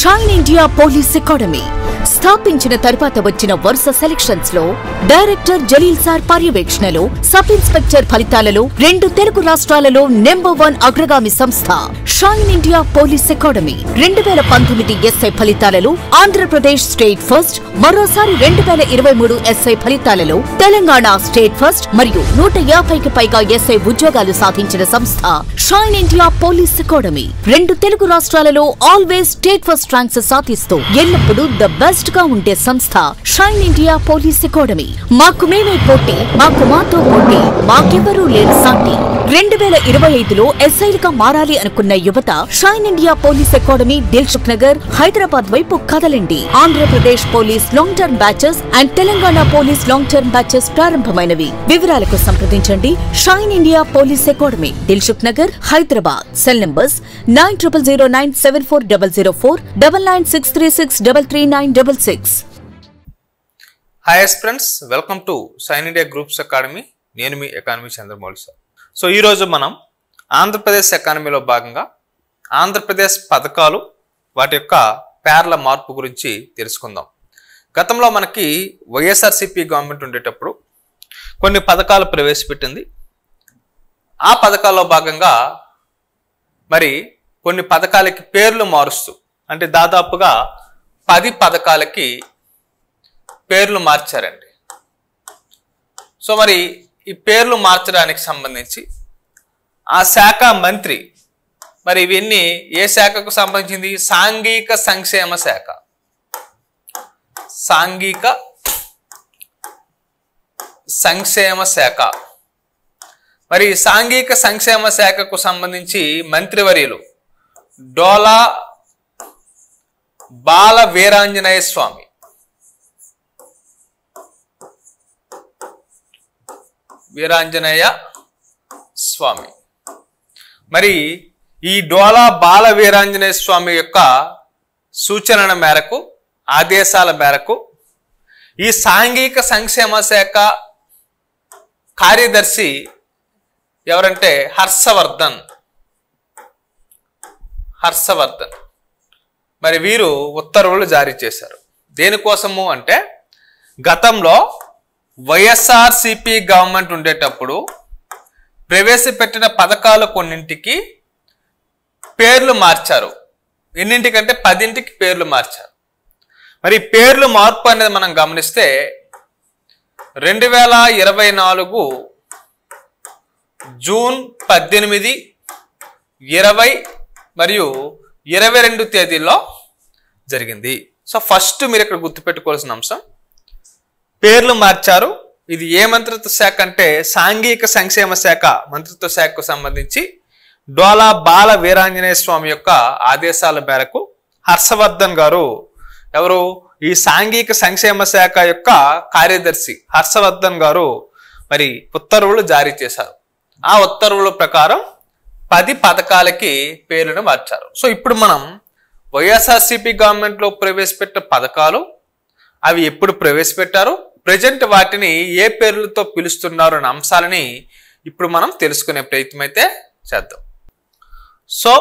Shine India police academy స్థాపించిన తర్వాత వచ్చిన వరుస సెలక్షన్స్ లో డైరెక్టర్ జలీల్ సార్ పర్యవేక్షణలో సబ్ ఇన్స్పెక్టర్ ఫలితాలలో 2 తెలుగు రాష్ట్రాలలో నంబర్ 1 అగ్రగామి సంస్థ shine India police academy 2019 SI ఫలితాలలో ఆంధ్రప్రదేశ్ స్టేట్ ఫస్ట్, మరోసారి 2023 ఎస్ఐ ఫలితాలలో తెలంగాణ స్టేట్ ఫస్ట్ మరియు 150కి పైగా ఎస్ఐ ఉద్యోగాలు సాధించిన సంస్థ shine India police academy 2 Telugu రాష్ట్రాలలో ఆల్వేస్ స్టేట్ ఫస్ట్ ర్యాంక్స్ సాధిస్తూ ఎల్లప్పుడూ ద బెస్ట్ గా ఉండే సంస్థ షైన్ ఇండియా పోలీస్ అకాడమీ. మాకు మేమే పోటీ, మాకు మాతో పోటీ, మాకెవరూ లేని సాటి. 2025లో ఎస్ఐలుగా మారాలి అనుకున్న యువత shine India police academy Dilsukhnagar Hyderabad వైపు కదలండి. Andhra Pradesh police long term batches and Telangana police long term batches ప్రారంభమైనవి. వివరాలకు సంప్రదించండి shine India police academy Dilsukhnagar Hyderabad. Cell numbers 9009740004 9963633966. Hi friends, welcome to shine India groups academy. నేను మీ ఎకానమీ చంద్రమౌళి సార్. సో ఈరోజు మనం ఆంధ్రప్రదేశ్ ఎకానమీలో భాగంగా ఆంధ్రప్రదేశ్ పథకాలు, వాటి యొక్క పేర్ల మార్పు గురించి తెలుసుకుందాం. గతంలో మనకి వైఎస్ఆర్సీపీ గవర్నమెంట్ ఉండేటప్పుడు కొన్ని పథకాలు ప్రవేశపెట్టింది. ఆ పథకాల్లో భాగంగా మరి కొన్ని పథకాలకి పేర్లు మారుస్తూ, అంటే దాదాపుగా 10 పథకాలకి పేర్లు మార్చారండి. సో మరి ఈ పేర్లు మార్చడానికి సంబంధించి ఆ శాఖ మంత్రి, మరి ఇవన్నీ ఏ శాఖకు సంబంధించింది? సాంఘిక సంక్షేమ శాఖ. సాంఘిక సంక్షేమ శాఖ. మరి సాంఘిక సంక్షేమ శాఖకు సంబంధించి మంత్రివర్యులు డోలా బాల వీరాంజనేయ స్వామి. వీరాంజనేయ స్వామి. మరి ఈ డోలా బాల వీరాంజనేయ స్వామి యొక్క సూచనల మేరకు, ఆదేశాల మేరకు ఈ సాంఘిక సంక్షేమ శాఖ కార్యదర్శి ఎవరంటే హర్షవర్ధన్. మరి వీరు ఉత్తర్వులు జారీ చేశారు. దేనికోసము అంటే, గతంలో వైఎస్ఆర్సీపీ గవర్నమెంట్ ఉండేటప్పుడు ప్రవేశపెట్టిన పథకాలు కొన్నింటికి పేర్లు మార్చారు. ఎన్నింటికంటే 10కి పేర్లు మార్చారు. మరి పేర్లు మార్పు అనేది మనం గమనిస్తే 2024 జూన్ 18, 20 మరియు 22 తేదీల్లో జరిగింది. సో ఫస్ట్ మీరు ఇక్కడ గుర్తుపెట్టుకోవాల్సిన అంశం, పేర్లు మార్చారు. ఇది ఏ మంత్రిత్వ శాఖ అంటే సాంఘిక సంక్షేమ శాఖ మంత్రిత్వ శాఖకు సంబంధించి డోలా బాల వీరాంజనేయ స్వామి యొక్క ఆదేశాల మేరకు హర్షవర్ధన్ గారు, ఎవరు ఈ సాంఘిక సంక్షేమ శాఖ యొక్క కార్యదర్శి హర్షవర్ధన్ గారు మరి ఉత్తర్వులు జారీ చేశారు. ఆ ఉత్తర్వుల ప్రకారం 10 పథకాలకి పేర్లను మార్చారు. సో ఇప్పుడు మనం వైఎస్ఆర్సీపీ గవర్నమెంట్లో ప్రవేశపెట్టిన పథకాలు, అవి ఎప్పుడు ప్రవేశపెట్టారు, ప్రజెంట్ వాటిని ఏ పేర్లతో పిలుస్తున్నారు అనే అంశాలని ఇప్పుడు మనం తెలుసుకునే ప్రయత్నం అయితే చేద్దాం. సో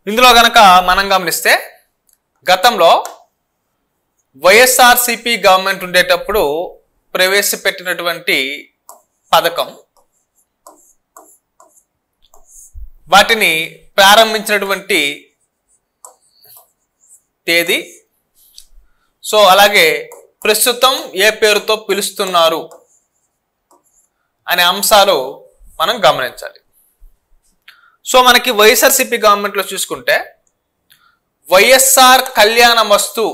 ఇందులో గనక మనం గమనిస్తే, గతంలో వైఎస్ఆర్సీపీ గవర్నమెంట్ ఉండేటప్పుడు ప్రవేశపెట్టినటువంటి పథకం, వాటిని ప్రారంభించినటువంటి తేదీ, సో అలాగే ప్రస్తుతం ఏ పేరుతో పిలుస్తున్నారు అనే అంశాలు మనం గమనించాలి. సో మనకి వైఎస్ఆర్సీపీ గవర్నమెంట్లో చూసుకుంటే వైఎస్ఆర్ కళ్యాణమస్తు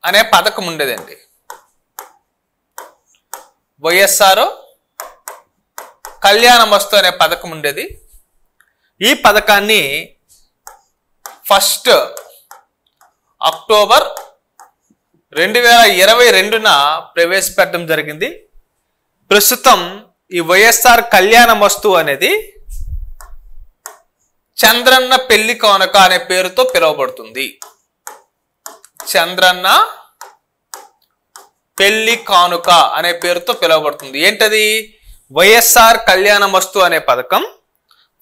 అనే పథకం ఉండేదండి. వైఎస్ఆర్ కళ్యాణమస్తు అనే పథకం ఉండేది. ఈ పథకాన్ని 1 అక్టోబర్ 2022న ప్రవేశపెట్టడం జరిగింది. ప్రస్తుతం ఈ వైఎస్ఆర్ కళ్యాణమస్తు అనేది చంద్రన్న పెళ్లి కానుక అనే పేరుతో పిలువబడుతుంది. చంద్రన్న పెళ్లి కానుక అనే పేరుతో పిలువబడుతుంది. ఏంటది? వైఎస్ఆర్ కళ్యాణమస్తు అనే పథకం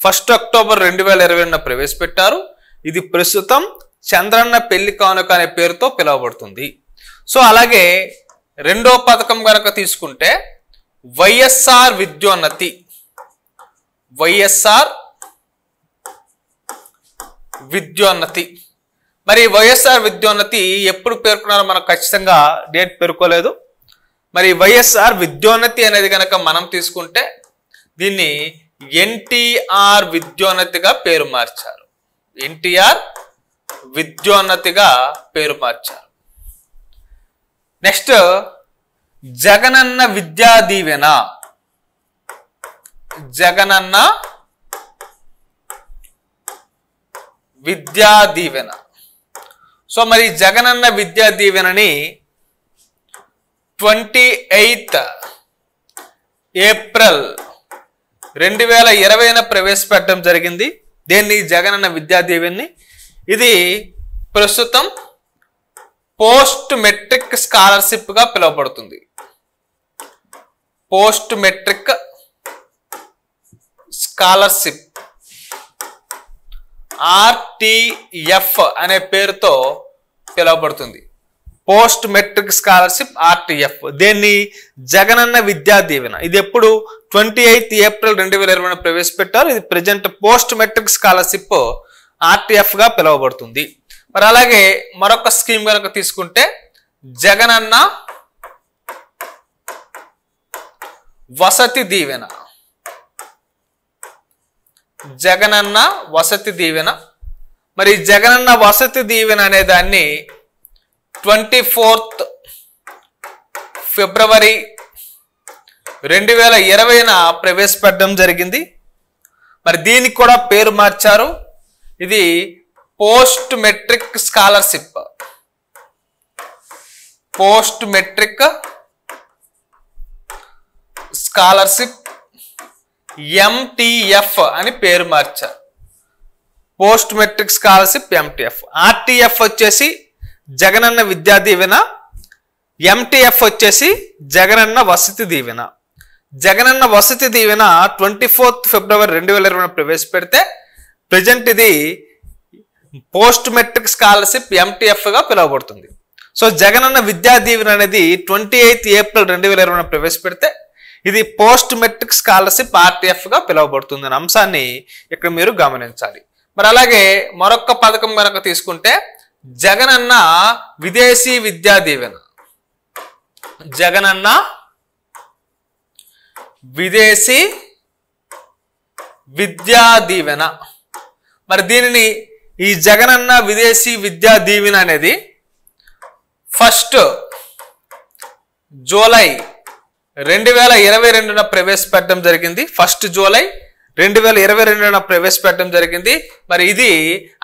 1 అక్టోబర్ 2022న ప్రవేశపెట్టారు. ఇది ప్రస్తుతం చంద్రన్న పెళ్లి కానుక అనే పేరుతో పిలువబడుతుంది. సో అలాగే రెండో పథకం కనుక తీసుకుంటే వైఎస్ఆర్ విద్యోన్నతి. వైఎస్ఆర్ విద్యోన్నతి. మరి వైఎస్ఆర్ విద్యోన్నతి ఎప్పుడు పేర్కొన్నారో మనకు ఖచ్చితంగా డేట్ పేర్కోలేదు. మరి వైఎస్ఆర్ విద్యోన్నతి అనేది కనుక మనం తీసుకుంటే దీన్ని ఎన్టీఆర్ విద్యోన్నతిగా పేరు మార్చారు. ఎన్టీఆర్ విద్యోన్నతిగా పేరు మార్చారు. నెక్స్ట్ జగనన్న విద్యా దీవెన. జగనన్న విద్యా దీవెన. సో మరి జగనన్న విద్యా దీవెనని 28 ఏప్రిల్ 2020 ప్రవేశపెట్టడం జరిగింది. దేన్ని? జగనన్న విద్యా దీవెన్ని. ఇది ప్రస్తుతం పోస్ట్ మెట్రిక్ స్కాలర్షిప్ గా పిలువబడుతుంది. పోస్ట్ మెట్రిక్ స్కాలర్షిప్ RTF అనే పేరుతో పిలువబడుతుంది. Post matric scholarship RTF. దేన్ని? జగనన్న విద్యా దీవెన. ఇది ఎప్పుడు 28 ఏప్రిల్ 2020 ప్రవేశపెట్టారు. ఇది present post matric scholarship RTF గా పిలువబడుతుంది. మరి అలాగే మరొక స్కీమ్ కనుక తీసుకుంటే జగనన్న వసతి దీవెన. జగనన్న వసతి దీవెన. మరి జగనన్న వసతి దీవెన అనే దాన్ని 24 ఫిబ్రవరి 2020 ప్రవేశపెట్టడం జరిగింది. మరి దీనికి కూడా పేరు మార్చారు. ఇది post matric scholarship. Post matric scholarship MTF అని పేరు మార్చారు. Post matric scholarship MTF. RTF వచ్చేసి జగనన్న విద్యా దీవెన. MTF వచ్చేసి జగనన్న వసతి దీవెన. జగనన్న వసతి దీవెన 24 ఫిబ్రవరి 2020 ప్రవేశపెడితే ప్రజెంట్ ఇది పోస్ట్ మెట్రిక్ స్కాలర్షిప్ MTF గా పిలువబడుతుంది. సో జగనన్న విద్యా దీవెన అనేది 28 ఏప్రిల్ 2020 ప్రవేశపెడితే ఇది పోస్ట్ మెట్రిక్ స్కాలర్షిప్ RTF గా పిలువబడుతుంది అనే అంశాన్ని ఇక్కడ మీరు గమనించాలి. మరి అలాగే మరొక పథకం కనుక తీసుకుంటే జగనన్న విదేశీ విద్యా దీవెన. జగనన్న విదేశీ విద్యా దీవెన. మరి దీనిని ఈ జగనన్న విదేశీ విద్యా దీవెన అనేది 1 జూలై 2022 ప్రవేశపెట్టడం జరిగింది. 1 జూలై 2022 ప్రవేశపెట్టడం జరిగింది. మరి ఇది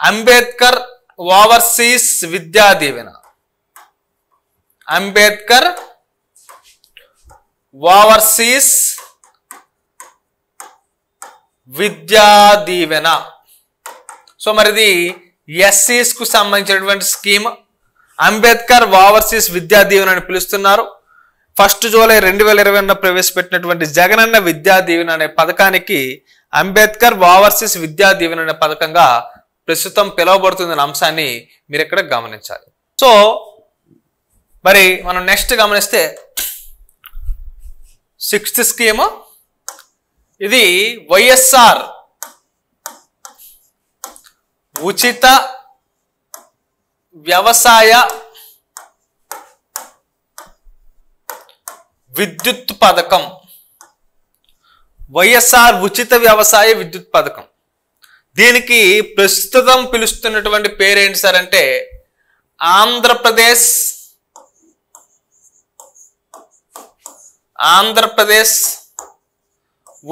Ambedkar overseas Vidya Deevena. Ambedkar overseas Vidya Deevena. So మరి ఇది ఎస్సీస్ కు సంబంధించినటువంటి స్కీమ్. అంబేద్కర్ ఓవర్సీస్ విద్యా దీవెన అని పిలుస్తున్నారు. 1 జూలై 2020 ప్రవేశపెట్టినటువంటి జగనన్న విద్యా దీవెన అనే పథకానికి అంబేద్కర్ ఓవర్సీస్ విద్యా దీవెన అనే పథకంగా ప్రస్తుతం పిలువబడుతుందనే అంశాన్ని మీరు ఇక్కడ గమనించాలి. సో మరి మనం నెక్స్ట్ గమనిస్తే 6th స్కీమ్. ఇది వైఎస్ఆర్ ఉచిత వ్యవసాయ విద్యుత్ పథకం. వైఎస్ఆర్ ఉచిత వ్యవసాయ విద్యుత్ పథకం. దీనికి ప్రస్తుతం పిలుస్తున్నటువంటి పేరేంటి సార్ అంటే ఆంధ్రప్రదేశ్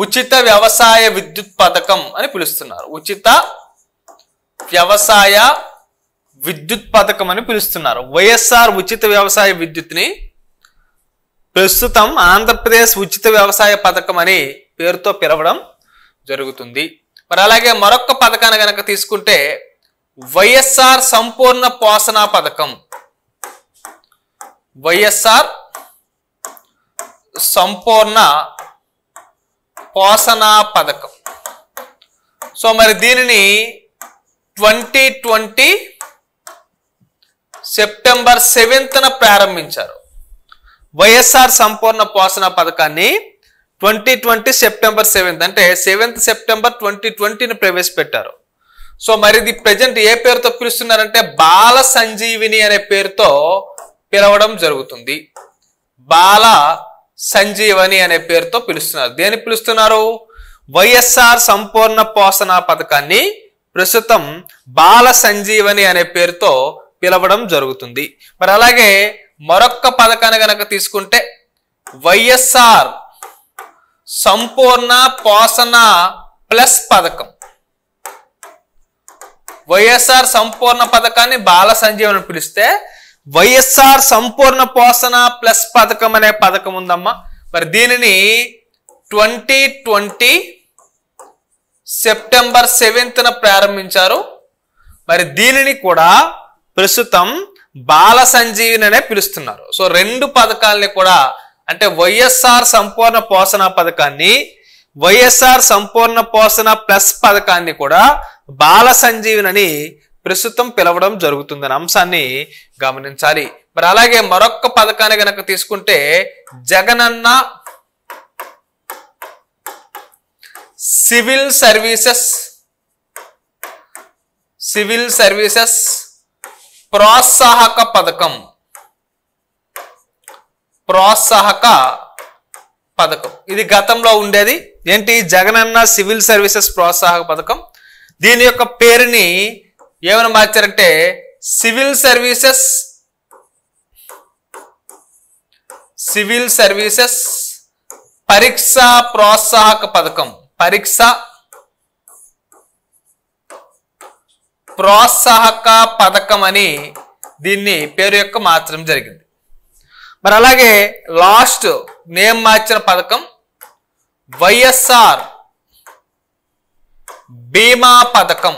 ఉచిత వ్యవసాయ విద్యుత్ పథకం అని పిలుస్తున్నారు. ఉచిత వ్యవసాయ విద్యుత్ పథకం అని పిలుస్తున్నారు. వైఎస్ఆర్ ఉచిత వ్యవసాయ విద్యుత్ని ప్రస్తుతం ఆంధ్రప్రదేశ్ ఉచిత వ్యవసాయ పథకం అని పేరుతో పిలవడం జరుగుతుంది. మరి అలాగే మరొక పథకాన్ని కనుక తీసుకుంటే వైఎస్ఆర్ సంపూర్ణ పోషణ పథకం. వైఎస్ఆర్ సంపూర్ణ పోషణ పథకం. సో మరి దీనిని 2020 సెప్టెంబర్ 7న ప్రారంభించారు. వైఎస్ఆర్ సంపూర్ణ పోషణ పథకాన్ని 2020 సెప్టెంబర్ 7 అంటే 7th సెప్టెంబర్ 2020ని ప్రవేశపెట్టారు. సో మరి ఇది ప్రజెంట్ ఏ పేరుతో పిలుస్తున్నారంటే బాల సంజీవిని అనే పేరుతో పిలవడం జరుగుతుంది. బాల సంజీవని అనే పేరుతో పిలుస్తున్నారు. దేని పిలుస్తున్నారు? వైఎస్ఆర్ సంపూర్ణ పోషణ పథకాన్ని ప్రస్తుతం బాల సంజీవని అనే పేరుతో పిలవడం జరుగుతుంది. మరి అలాగే మరొక్క పథకాన్ని గనక తీసుకుంటే వైఎస్ఆర్ సంపూర్ణ పోషణ ప్లస్ పథకం. వైఎస్ఆర్ సంపూర్ణ పథకాన్ని బాల సంజీవని పిలిస్తే వైఎస్ఆర్ సంపూర్ణ పోషణ ప్లస్ పథకం అనే పథకం ఉందమ్మా. మరి దీనిని 2020 సెప్టెంబర్ 7న ప్రారంభించారు. మరి దీనిని కూడా ప్రస్తుతం బాల సంజీవిని అనే పిలుస్తున్నారు. సో రెండు పథకాలని కూడా అంటే వైఎస్ఆర్ సంపూర్ణ పోషణ పథకాన్ని వైఎస్ఆర్ సంపూర్ణ పోషణ ప్లస్ పథకాన్ని కూడా బాల సంజీవిని అని ప్రస్తుతం పిలవడం జరుగుతుందనే అంశాన్ని గమనించాలి. మరి అలాగే మరొక పథకాన్ని గనక తీసుకుంటే జగనన్న సివిల్ సర్వీసెస్ ప్రోత్సాహక పథకం. ఇది గతంలో ఉండేది. ఏంటి? జగనన్న సివిల్ సర్వీసెస్ ప్రోత్సాహక పథకం. దీని యొక్క పేరుని ఏమని మార్చారంటే సివిల్ సర్వీసెస్ పరీక్ష ప్రోత్సాహక పథకం. పరీక్ష ప్రోత్సాహక పథకం అని దీన్ని పేరు యొక్క మార్చడం జరిగింది. మరి అలాగే లాస్ట్ నేమ్ మార్చిన పథకం వైఎస్ఆర్ బీమా పథకం.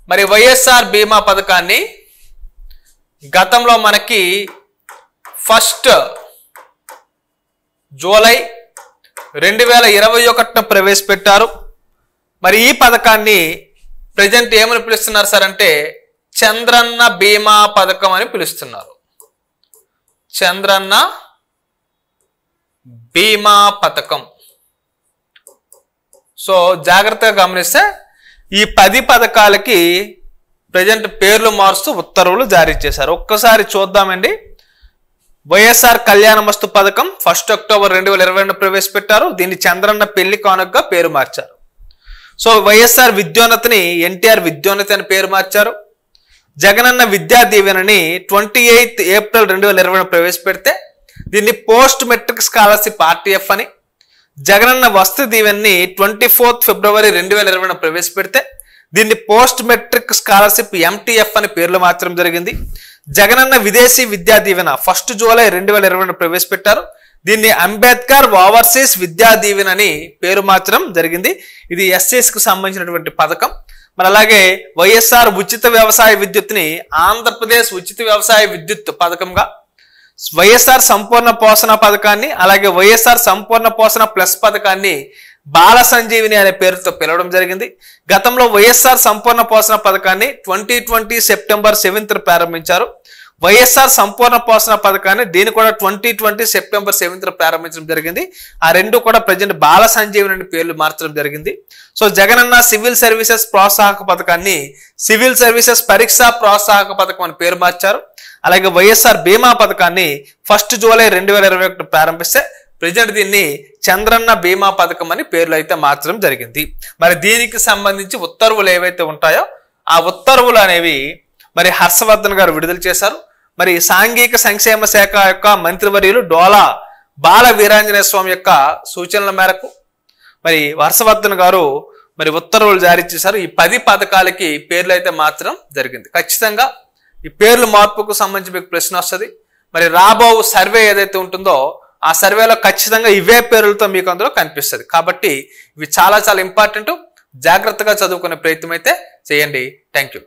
మరి వైఎస్ఆర్ బీమా పథకాన్ని గతంలో మనకి 1 జూలై 2021 ప్రవేశపెట్టారు. మరి ఈ పథకాన్ని ప్రజెంట్ ఏమని పిలుస్తున్నారు సార్ అంటే చంద్రన్న బీమా పథకం అని పిలుస్తున్నారు. చంద్రన్న బీమా పథకం. సో జాగ్రత్తగా గమనిస్తే ఈ 10 పథకాలకి ప్రజెంట్ పేర్లు మారుస్తూ ఉత్తర్వులు జారీ చేశారు. ఒక్కసారి చూద్దామండి. వైఎస్ఆర్ కళ్యాణమస్తు పథకం 1 అక్టోబర్ 2022 ప్రవేశపెట్టారు. దీన్ని చంద్రన్న పెళ్లి కానుకగా పేరు మార్చారు. సో వైఎస్ఆర్ విద్యోన్నతిని ఎన్టీఆర్ విద్యోన్నతి అని పేరు మార్చారు. జగనన్న విద్యా దీవెనని 28 ఏప్రిల్ 2020 ప్రవేశపెడితే దీన్ని పోస్ట్ మెట్రిక్ స్కాలర్షిప్ RTF అని, జగనన్న వసతి దీవెనని 24 ఫిబ్రవరి 2020 ప్రవేశపెడితే దీన్ని పోస్ట్ మెట్రిక్ స్కాలర్షిప్ MTF అని పేర్లు మార్చడం జరిగింది. జగనన్న విదేశీ విద్యా దీవెన 1 జూలై 2020 ప్రవేశపెట్టారు. దీన్ని అంబేద్కర్ ఓవర్సీస్ విద్యా దీవెన అని పేరు మార్చడం జరిగింది. ఇది SCSకు సంబంధించినటువంటి పథకం. మరి అలాగే వైఎస్ఆర్ ఉచిత వ్యవసాయ విద్యుత్ని ఆంధ్రప్రదేశ్ ఉచిత వ్యవసాయ విద్యుత్ పథకంగా, వైఎస్ఆర్ సంపూర్ణ పోషణ పథకాన్ని అలాగే వైఎస్ఆర్ సంపూర్ణ పోషణ ప్లస్ పథకాన్ని బాల సంజీవిని అనే పేరుతో పిలవడం జరిగింది. గతంలో వైఎస్ఆర్ సంపూర్ణ పోషణ పథకాన్ని 2020 సెప్టెంబర్ 7 ప్రారంభించారు. వైఎస్ఆర్ సంపూర్ణ పోషణ పథకాన్ని దీన్ని కూడా 2020 సెప్టెంబర్ 7 ప్రారంభించడం జరిగింది. ఆ రెండు కూడా ప్రజెంట్ బాల సంజీవిని అనే పేర్లు మార్చడం జరిగింది. సో జగనన్న సివిల్ సర్వీసెస్ ప్రోత్సాహక పథకాన్ని సివిల్ సర్వీసెస్ పరీక్ష ప్రోత్సాహక పథకం అని పేరు మార్చారు. అలాగే వైఎస్ఆర్ బీమా పథకాన్ని 1 జూలై 2021 ప్రారంభిస్తే ప్రజెంట్ దీన్ని చంద్రన్న బీమా పథకం అని పేర్లు అయితే మార్చడం జరిగింది. మరి దీనికి సంబంధించి ఉత్తర్వులు ఏవైతే ఉంటాయో ఆ ఉత్తర్వులు అనేవి మరి హర్షవర్ధన్ గారు విడుదల చేశారు. మరి సాంఘిక సంక్షేమ శాఖ యొక్క మంత్రివర్యులు డోలా బాల వీరాంజనేయ స్వామి యొక్క సూచనల మేరకు మరి హర్షవర్ధన్ గారు మరి ఉత్తర్వులు జారీ చేశారు. ఈ 10 పథకాలకి పేర్లు అయితే మార్చడం జరిగింది. ఖచ్చితంగా ఈ పేర్లు మార్పుకు సంబంధించి మీకు ప్రశ్న వస్తుంది. మరి రాబో సర్వే ఏదైతే ఉంటుందో ఆ సర్వేలో ఖచ్చితంగా ఇవే పేర్లతో మీకు అందులో కనిపిస్తుంది. కాబట్టి ఇవి చాలా చాలా ఇంపార్టెంట్. జాగ్రత్తగా చదువుకునే ప్రయత్నం అయితే చేయండి. Thank you.